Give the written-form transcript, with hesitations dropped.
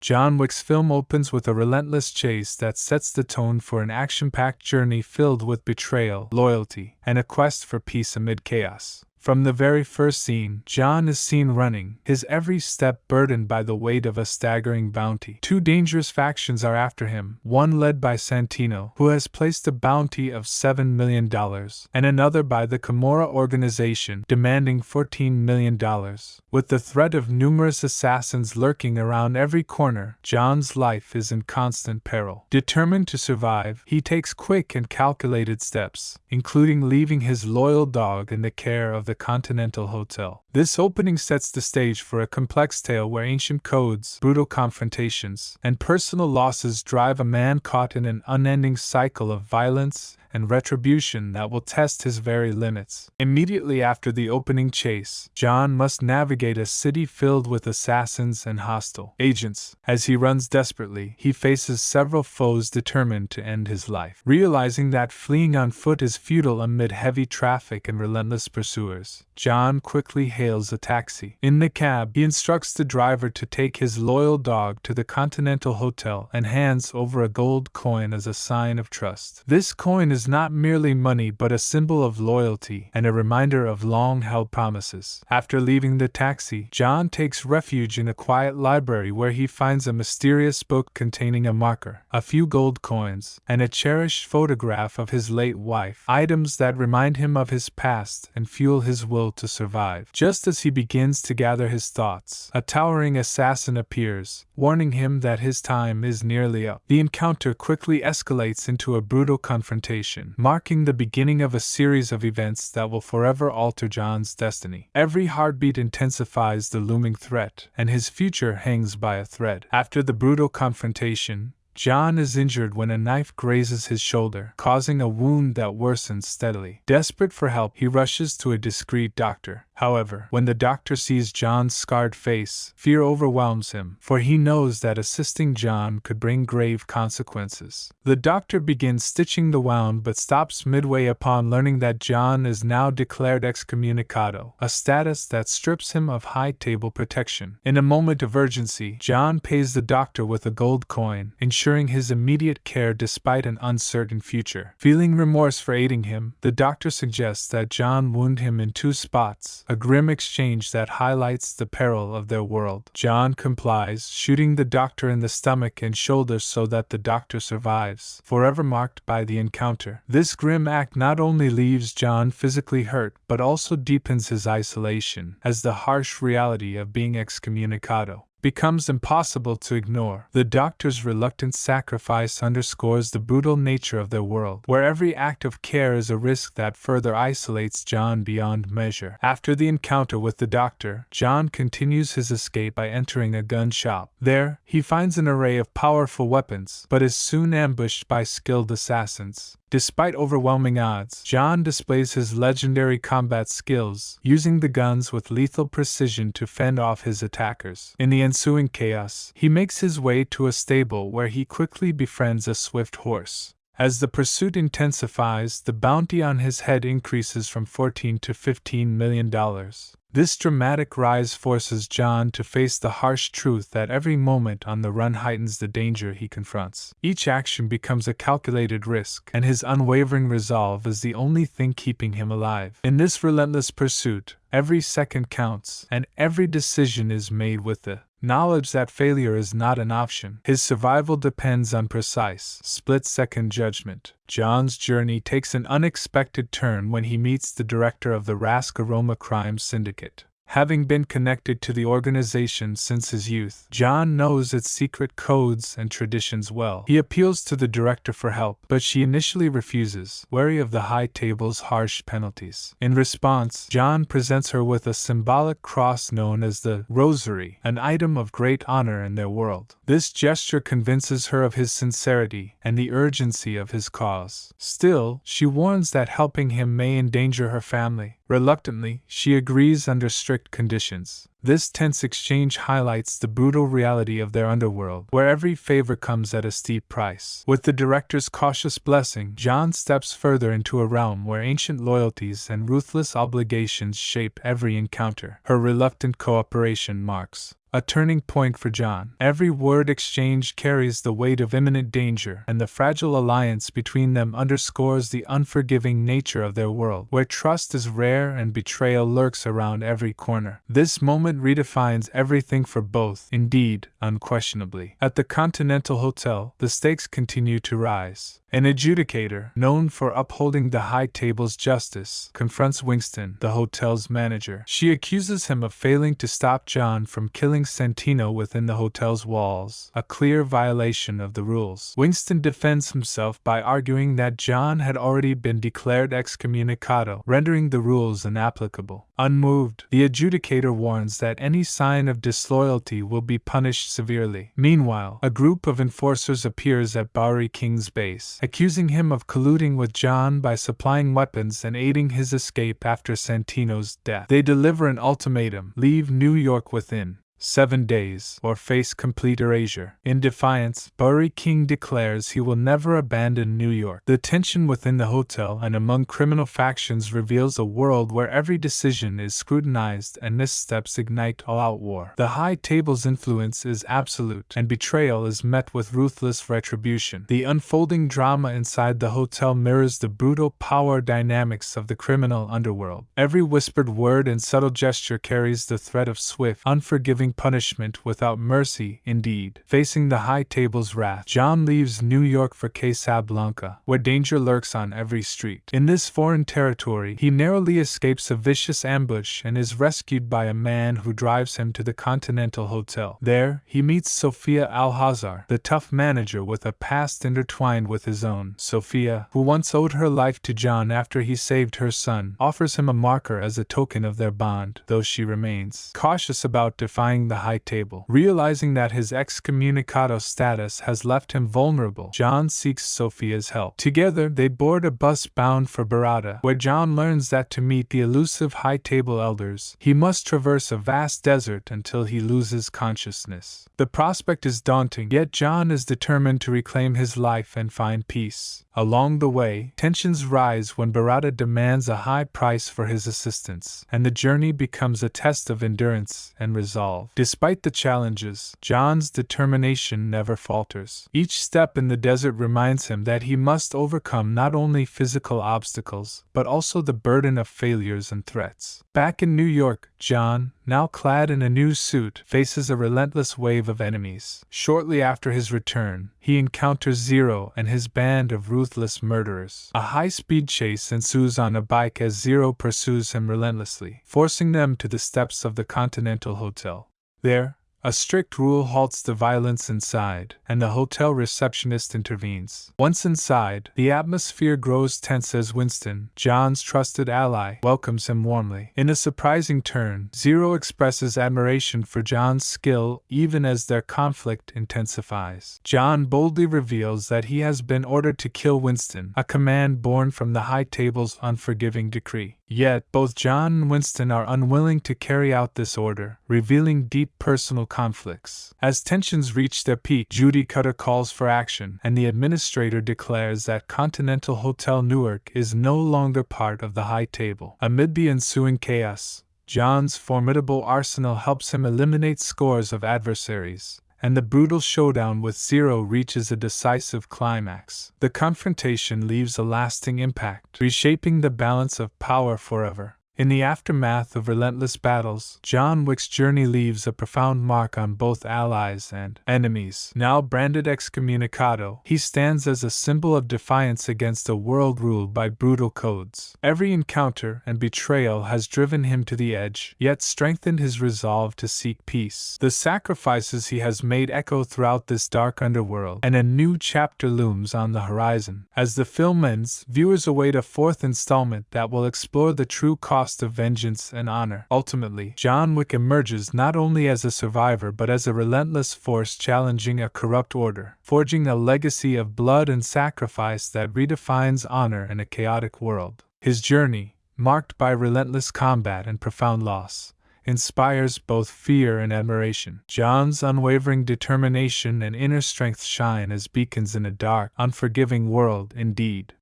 John Wick's film opens with a relentless chase that sets the tone for an action-packed journey filled with betrayal, loyalty, and a quest for peace amid chaos. From the very first scene, John is seen running, his every step burdened by the weight of a staggering bounty. Two dangerous factions are after him, one led by Santino, who has placed a bounty of $7 million, and another by the Camorra organization, demanding $14 million. With the threat of numerous assassins lurking around every corner, John's life is in constant peril. Determined to survive, he takes quick and calculated steps, including leaving his loyal dog in the care of the Continental Hotel. This opening sets the stage for a complex tale where ancient codes, brutal confrontations, and personal losses drive a man caught in an unending cycle of violence and retribution that will test his very limits. Immediately after the opening chase, John must navigate a city filled with assassins and hostile agents. As he runs desperately, he faces several foes determined to end his life. Realizing that fleeing on foot is futile amid heavy traffic and relentless pursuers, John quickly hails a taxi. In the cab, he instructs the driver to take his loyal dog to the Continental Hotel and hands over a gold coin as a sign of trust. This coin is not merely money but a symbol of loyalty and a reminder of long-held promises. After leaving the taxi, John takes refuge in a quiet library where he finds a mysterious book containing a marker, a few gold coins, and a cherished photograph of his late wife, items that remind him of his past and fuel his will to survive. Just as he begins to gather his thoughts, a towering assassin appears, warning him that his time is nearly up. The encounter quickly escalates into a brutal confrontation, marking the beginning of a series of events that will forever alter John's destiny. Every heartbeat intensifies the looming threat, and his future hangs by a thread. After the brutal confrontation, John is injured when a knife grazes his shoulder, causing a wound that worsens steadily. Desperate for help, he rushes to a discreet doctor. However, when the doctor sees John's scarred face, fear overwhelms him, for he knows that assisting John could bring grave consequences. The doctor begins stitching the wound but stops midway upon learning that John is now declared excommunicado, a status that strips him of high-table protection. In a moment of urgency, John pays the doctor with a gold coin, ensuring his immediate care despite an uncertain future. Feeling remorse for aiding him, the doctor suggests that John wound him in 2 spots, a grim exchange that highlights the peril of their world. John complies, shooting the doctor in the stomach and shoulders so that the doctor survives, forever marked by the encounter. This grim act not only leaves John physically hurt but also deepens his isolation, as the harsh reality of being excommunicado becomes impossible to ignore. The doctor's reluctant sacrifice underscores the brutal nature of their world, where every act of care is a risk that further isolates John beyond measure. After the encounter with the doctor, John continues his escape by entering a gun shop. There, he finds an array of powerful weapons, but is soon ambushed by skilled assassins. Despite overwhelming odds, John displays his legendary combat skills, using the guns with lethal precision to fend off his attackers. In the ensuing chaos, he makes his way to a stable where he quickly befriends a swift horse. As the pursuit intensifies, the bounty on his head increases from $14 to $15 million. This dramatic rise forces John to face the harsh truth that every moment on the run heightens the danger he confronts. Each action becomes a calculated risk, and his unwavering resolve is the only thing keeping him alive. In this relentless pursuit, every second counts, and every decision is made with the knowledge that failure is not an option. His survival depends on precise, split-second judgment. John's journey takes an unexpected turn when he meets the director of the Rascaroma crime syndicate. Having been connected to the organization since his youth, John knows its secret codes and traditions well. He appeals to the director for help, but she initially refuses, wary of the high table's harsh penalties. In response, John presents her with a symbolic cross known as the Rosary, an item of great honor in their world. This gesture convinces her of his sincerity and the urgency of his cause. Still, she warns that helping him may endanger her family. Reluctantly, she agrees under strict conditions. This tense exchange highlights the brutal reality of their underworld, where every favor comes at a steep price. With the director's cautious blessing, John steps further into a realm where ancient loyalties and ruthless obligations shape every encounter. Her reluctant cooperation marks a turning point for John. Every word exchanged carries the weight of imminent danger, and the fragile alliance between them underscores the unforgiving nature of their world, where trust is rare and betrayal lurks around every corner. This moment redefines everything for both, indeed, unquestionably. At the Continental Hotel, the stakes continue to rise. An adjudicator, known for upholding the high table's justice, confronts Winston, the hotel's manager. She accuses him of failing to stop John from killing Santino within the hotel's walls, a clear violation of the rules. Winston defends himself by arguing that John had already been declared excommunicado, rendering the rules inapplicable. Unmoved, the adjudicator warns that any sign of disloyalty will be punished severely. Meanwhile, a group of enforcers appears at Bowery King's base, accusing him of colluding with John by supplying weapons and aiding his escape after Santino's death. They deliver an ultimatum: leave New York within 7 days, or face complete erasure. In defiance, Bowery King declares he will never abandon New York. The tension within the hotel and among criminal factions reveals a world where every decision is scrutinized and missteps ignite all-out war. The high table's influence is absolute, and betrayal is met with ruthless retribution. The unfolding drama inside the hotel mirrors the brutal power dynamics of the criminal underworld. Every whispered word and subtle gesture carries the threat of swift, unforgiving punishment without mercy. Indeed, facing the high table's wrath, John leaves New York for Casablanca, where danger lurks on every street. In this foreign territory, he narrowly escapes a vicious ambush and is rescued by a man who drives him to the Continental Hotel. There, he meets Sophia Alhazar, the tough manager with a past intertwined with his own. Sophia, who once owed her life to John after he saved her son, offers him a marker as a token of their bond, though she remains cautious about defying the high table. Realizing that his excommunicado status has left him vulnerable, John seeks Sophia's help. Together, they board a bus bound for Barada, where John learns that to meet the elusive high table elders, he must traverse a vast desert until he loses consciousness. The prospect is daunting, yet John is determined to reclaim his life and find peace. Along the way, tensions rise when Barada demands a high price for his assistance, and the journey becomes a test of endurance and resolve. Despite the challenges, John's determination never falters. Each step in the desert reminds him that he must overcome not only physical obstacles, but also the burden of failures and threats. Back in New York, John, now clad in a new suit, faces a relentless wave of enemies. Shortly after his return, he encounters Zero and his band of ruthless murderers. A high-speed chase ensues on a bike as Zero pursues him relentlessly, forcing them to the steps of the Continental Hotel. There, a strict rule halts the violence inside, and the hotel receptionist intervenes. Once inside, the atmosphere grows tense as Winston, John's trusted ally, welcomes him warmly. In a surprising turn, Zero expresses admiration for John's skill even as their conflict intensifies. John boldly reveals that he has been ordered to kill Winston, a command born from the high table's unforgiving decree. Yet, both John and Winston are unwilling to carry out this order, revealing deep personal conflicts. As tensions reach their peak, Judy Cutter calls for action, and the administrator declares that Continental Hotel Newark is no longer part of the high table. Amid the ensuing chaos, John's formidable arsenal helps him eliminate scores of adversaries, and the brutal showdown with Zero reaches a decisive climax. The confrontation leaves a lasting impact, reshaping the balance of power forever. In the aftermath of relentless battles, John Wick's journey leaves a profound mark on both allies and enemies. Now branded excommunicado, he stands as a symbol of defiance against a world ruled by brutal codes. Every encounter and betrayal has driven him to the edge, yet strengthened his resolve to seek peace. The sacrifices he has made echo throughout this dark underworld, and a new chapter looms on the horizon. As the film ends, viewers await a fourth installment that will explore the true cost of vengeance and honor. Ultimately, John Wick emerges not only as a survivor but as a relentless force challenging a corrupt order, forging a legacy of blood and sacrifice that redefines honor in a chaotic world. His journey, marked by relentless combat and profound loss, inspires both fear and admiration. John's unwavering determination and inner strength shine as beacons in a dark, unforgiving world indeed.